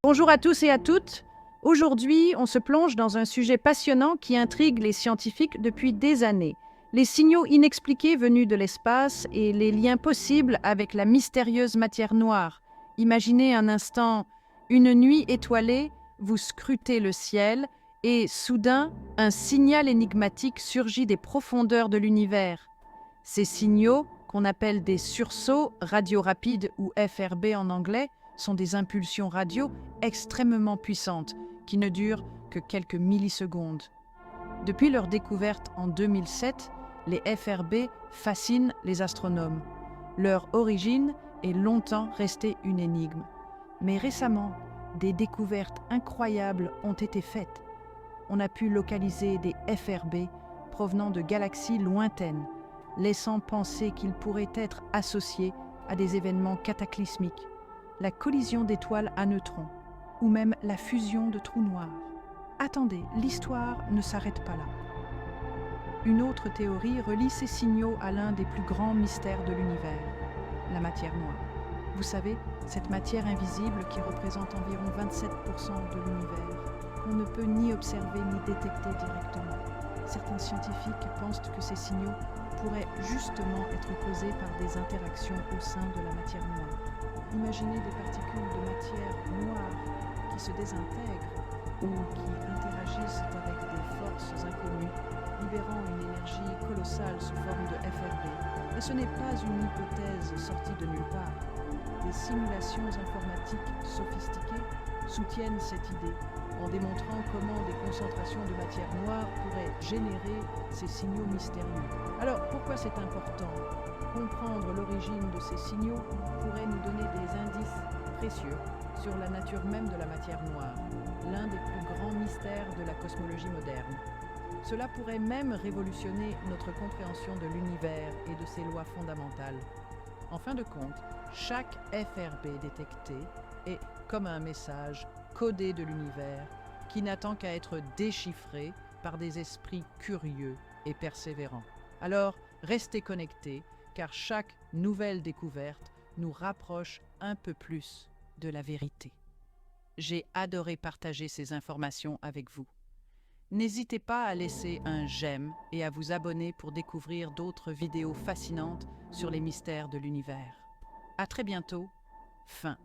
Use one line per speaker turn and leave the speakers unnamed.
Bonjour à tous et à toutes. Aujourd'hui, on se plonge dans un sujet passionnant qui intrigue les scientifiques depuis des années. Les signaux inexpliqués venus de l'espace et les liens possibles avec la mystérieuse matière noire. Imaginez un instant une nuit étoilée, vous scrutez le ciel et soudain, un signal énigmatique surgit des profondeurs de l'univers. Ces signaux, qu'on appelle des sursauts radio rapides ou FRB en anglais, sont des impulsions radio extrêmement puissantes qui ne durent que quelques millisecondes. Depuis leur découverte en 2007, les FRB fascinent les astronomes. Leur origine est longtemps restée une énigme. Mais récemment, des découvertes incroyables ont été faites. On a pu localiser des FRB provenant de galaxies lointaines, laissant penser qu'ils pourraient être associés à des événements cataclysmiques, la collision d'étoiles à neutrons, ou même la fusion de trous noirs. Attendez, l'histoire ne s'arrête pas là. Une autre théorie relie ces signaux à l'un des plus grands mystères de l'univers, la matière noire. Vous savez, cette matière invisible qui représente environ 27% de l'univers, qu'on ne peut ni observer ni détecter directement. Certains scientifiques pensent que ces signaux pourraient justement être causés par des interactions au sein de la matière noire. Imaginez des particules de matière noire qui se désintègrent ou qui interagissent avec des forces inconnues, libérant une énergie colossale sous forme de FRB. Et ce n'est pas une hypothèse sortie de nulle part. Des simulations informatiques sophistiquées soutiennent cette idée en démontrant comment des concentrations de matière noire pourraient générer ces signaux mystérieux. Alors, pourquoi c'est important ? Comprendre l'origine de ces signaux pourrait nous donner des indices précieux sur la nature même de la matière noire, l'un des plus grands mystères de la cosmologie moderne. Cela pourrait même révolutionner notre compréhension de l'univers et de ses lois fondamentales. En fin de compte, chaque FRB détecté est comme un message codé de l'univers qui n'attend qu'à être déchiffré par des esprits curieux et persévérants. Alors, restez connectés, car chaque nouvelle découverte nous rapproche un peu plus de la vérité. J'ai adoré partager ces informations avec vous. N'hésitez pas à laisser un j'aime et à vous abonner pour découvrir d'autres vidéos fascinantes sur les mystères de l'univers. À très bientôt. Fin.